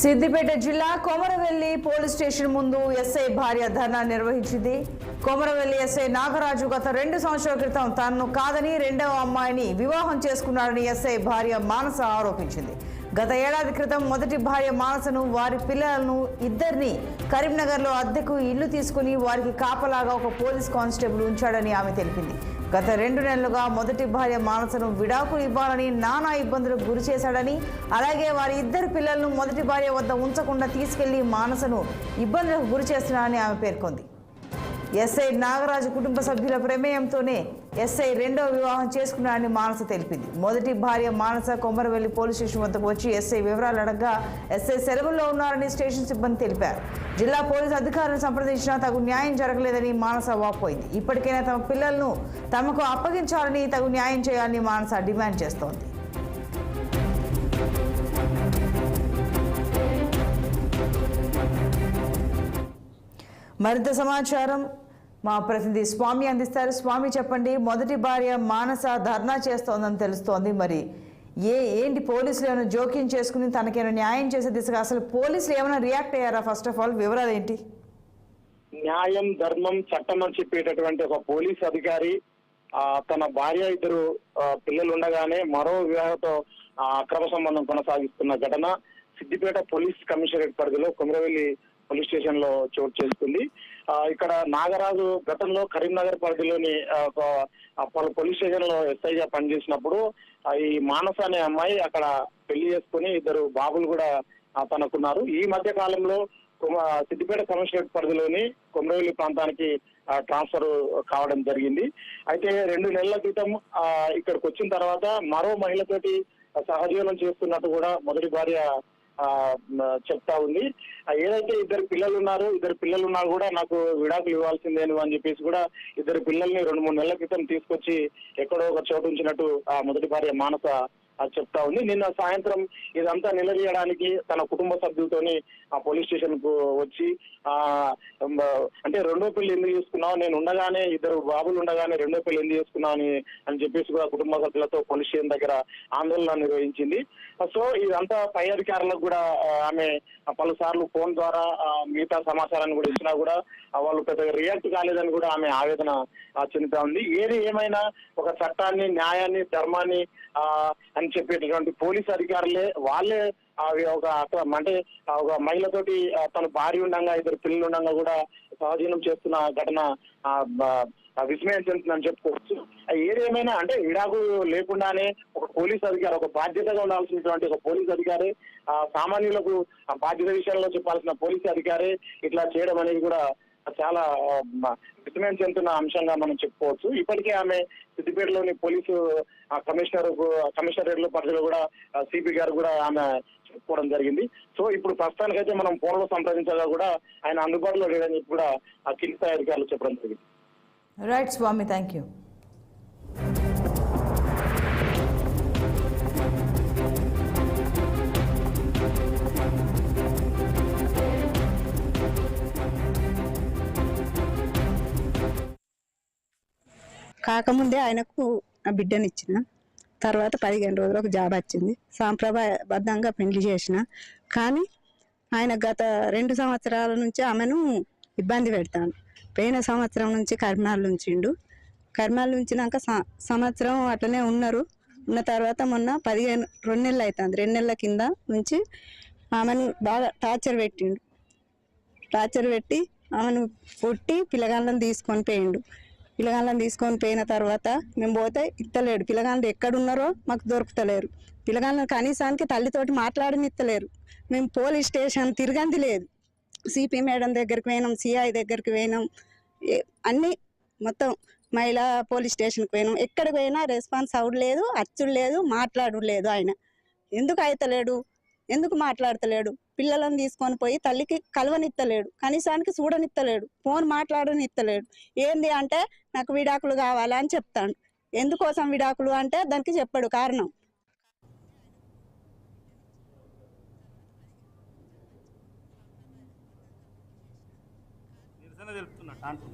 సిద్దిపేట జిల్లా Komaravelli police station ముందు SI భార్య ధర్నా నిర్వహించింది. కొమరవెల్లి ఎస్ఐ నాగరాజు గత 2 సంవత్సరాల క్రితం తనను కాదని రెండవ అమ్మాయిని వివాహం చేసుకున్నాడని ఎస్ఐ భార్య మానస ఆరోపించింది. గత ఏడాది క్రితం మొదటి భార్య మానసను వారి పిల్లలను ఇద్దరిని కరీంనగర్లో అద్దెకు ఇల్లు తీసుకుని వారికి కాపలాగా ఒక పోలీస్ కానిస్టేబుల్ ఉంచాడని ఆమె తెలిపింది. గత 2 నెలలుగా మొదటి భార్య మానసను విడాకులు ఇవ్వాలని నానా ఇబ్బందులకు గురి చేశాడని, అలాగే వారి ఇద్దరు పిల్లలను మొదటి భార్య వద్ద ఉంచకుండా తీసుకెళ్లి మానసను ఇబ్బందులకు గురి చేస్తున్నాడని ఆమె పేర్కొంది. ఎస్ఐ నాగరాజు కుటుంబ సభ్యుల ప్రమేయంతోనే ఎస్ఐ రెండవ వివాహం చేసుకున్నాడని మానస తెలిపింది. మొదటి భార్య మానస కొమరవెల్లి పోలీస్ స్టేషన్ వద్దకు వచ్చి ఎస్ఐ వివరాలు అడగగా ఎస్ఐ సెలవుల్లో ఉన్నారని స్టేషన్ సిబ్బంది తెలిపారు. జిల్లా పోలీసు అధికారులను సంప్రదించినా తగు న్యాయం జరగలేదని మానస వాపోయింది. ఇప్పటికైనా తమ పిల్లలను తమకు అప్పగించాలని, తగు న్యాయం చేయాలని మానస డిమాండ్ చేస్తోంది. మరింత సమాచారం మా ప్రతినిధి స్వామి అందిస్తారు. స్వామి, చెప్పండి. మొదటి భార్య మానస ధర్నా చేస్తోందని తెలుస్తోంది. మరి ఏంటి పోలీసులు ఏమైనా జోక్యం చేసుకుని తనకైనా న్యాయం చేసే దిశగా అసలు పోలీసులు ఏమైనా రియాక్ట్ అయ్యారా? ఫస్ట్ ఆఫ్ ఆల్ వివరాలు ఏంటి? న్యాయం, ధర్మం, చట్టం అని చెప్పేటటువంటి ఒక పోలీస్ అధికారి తన భార్య ఇద్దరు పిల్లలు ఉండగానే మరో వివాహంతో అక్రమ సంబంధం కొనసాగిస్తున్న ఘటన సిద్దిపేట పోలీస్ కమిషనరేట్ పరిధిలో కొమరవెల్లి పోలీస్ స్టేషన్ లో చోటు చేసుకుంది. ఇక్కడ నాగరాజు గతంలో కరీంనగర్ పరిధిలోని పోలీస్ స్టేషన్ లో ఎస్ఐగా పనిచేసినప్పుడు ఈ మానస అనే అమ్మాయి అక్కడ పెళ్లి చేసుకుని ఇద్దరు బాబులు కూడా తనకున్నారు. ఈ మధ్య కాలంలో సిద్దిపేట కమిషనరేట్ పరిధిలోని కొమరవెల్లి ప్రాంతానికి ట్రాన్స్ఫర్ కావడం జరిగింది. అయితే 2 నెలల క్రితం ఇక్కడికి వచ్చిన తర్వాత మరో మహిళతోటి సహజీవనం చేస్తున్నట్టు కూడా మొదటి భార్య చెప్తా ఉంది. ఏదైతే ఇద్దరు పిల్లలు ఉన్నా కూడా నాకు విడాకులు ఇవ్వాల్సిందేను అని చెప్పేసి కూడా ఇద్దరు పిల్లల్ని 2-3 నెలల క్రితం తీసుకొచ్చి ఎక్కడో ఒక చోటు ఉంచినట్టు మొదటి భార్య మానస చెప్తా ఉంది. నిన్న సాయంత్రం ఇదంతా నిలదీయడానికి తన కుటుంబ సభ్యులతోని పోలీస్ స్టేషన్ కు వచ్చి అంటే రెండో పెళ్లి ఎందుకు చేసుకున్నావు, నేను ఉండగానే ఇద్దరు బాబులు ఉండగానే రెండో పెళ్లి ఎందుకు చేసుకున్నావు అని చెప్పేసి కూడా కుటుంబ సభ్యులతో పోలీస్ స్టేషన్ దగ్గర ఆందోళన నిర్వహించింది. సో ఇదంతా పై అధికారులకు కూడా ఆమె పలుసార్లు ఫోన్ ద్వారా మిగతా సమాచారాన్ని కూడా ఇచ్చినా కూడా వాళ్ళు పెద్దగా రియాక్ట్ కాలేదని కూడా ఆమె ఆవేదన చెందుతా ఉంది. ఏది ఏమైనా ఒక చట్టాన్ని, న్యాయాన్ని, ధర్మాన్ని అని చెప్పేటటువంటి పోలీస్ అధికారులే వాళ్ళే అంటే ఒక మహిళతోటి తన భార్య ఉండగా ఇద్దరు పిల్లలు ఉండగా కూడా సహజీవనం చేస్తున్న ఘటన విస్మయం చెందుతుందని చెప్పుకోవచ్చు. ఏదేమైనా అంటే విడాకు లేకుండానే ఒక పోలీస్ అధికారి, ఒక బాధ్యతగా ఉండాల్సినటువంటి ఒక పోలీస్ అధికారి, సామాన్యులకు బాధ్యత విషయంలో చెప్పాల్సిన పోలీస్ అధికారి ఇట్లా చేయడం అనేది కూడా చాలా విస్మయం చెందుతున్న అంశంగా మనం చెప్పుకోవచ్చు. ఇప్పటికే ఆమె సిద్దిపేటలోని పోలీసు కమిషనరేట్ పరిధిలో కూడా సిపి గారు కూడా ఆమె చెప్పుకోవడం జరిగింది. సో ఇప్పుడు ప్రస్తుతానికైతే మనం ఫోన్లో సంప్రదించగా కూడా ఆయన అందుబాటులో లేదని చెప్పి కూడా కింది స్థాయి అధికారులు చెప్పడం జరిగింది. Right Swami, thank you. కాకముందే ఆయనకు ఆ బిడ్డనిచ్చిన తర్వాత 15 రోజులకు జాబ్ వచ్చింది. సాంప్రదాయబద్ధంగా పెళ్లి చేసిన. కానీ ఆయన గత 2 సంవత్సరాల నుంచి ఆమెను ఇబ్బంది పెడతాను. పోయిన సంవత్సరం నుంచి కర్మాలు ఉంచిండు. కర్మాలు ఉంచినాక సంవత్సరం అట్లనే ఉన్న తర్వాత మొన్న 2 నెలలు అవుతుంది. 2 నెలల కింద నుంచి ఆమెను బాగా టార్చర్ పెట్టి ఆమెను పుట్టి పిల్లగాళ్ళని తీసుకొని పోయిండు. పిల్లగాళ్ళని తీసుకొని పోయిన తర్వాత మేము పోతే ఇత్తలేడు. పిల్లగాళ్ళు ఎక్కడున్నారో మాకు దొరుకుతలేరు. పిల్లగాళ్ళని కనీసానికి తల్లితోటి మాట్లాడనిత్తలేరు. మేము పోలీస్ స్టేషన్ తిరగంది లేదు. సిపి మేడం దగ్గరికి పోయినాం, సిఐ దగ్గరికి పోయినాం, అన్నీ మొత్తం మహిళా పోలీస్ స్టేషన్కి పోయినాం. ఎక్కడికి పోయినా రెస్పాన్స్ అవ్వలేదు, అచ్చుడు లేదు, మాట్లాడు లేదు. ఆయన ఎందుకు అవుతలేడు, ఎందుకు మాట్లాడతలేడు? పిల్లలను తీసుకొని పోయి తల్లికి కలవనిత్తలేడు, కనీసానికి చూడనిత్తలేడు, ఫోన్ మాట్లాడనిత్తలేడు. ఏంది అంటే నాకు విడాకులు కావాలని చెప్తాడు. ఎందుకోసం విడాకులు అంటే దానికి చెప్పాడు కారణం. నిరసన తెలుపుతున్నట్టు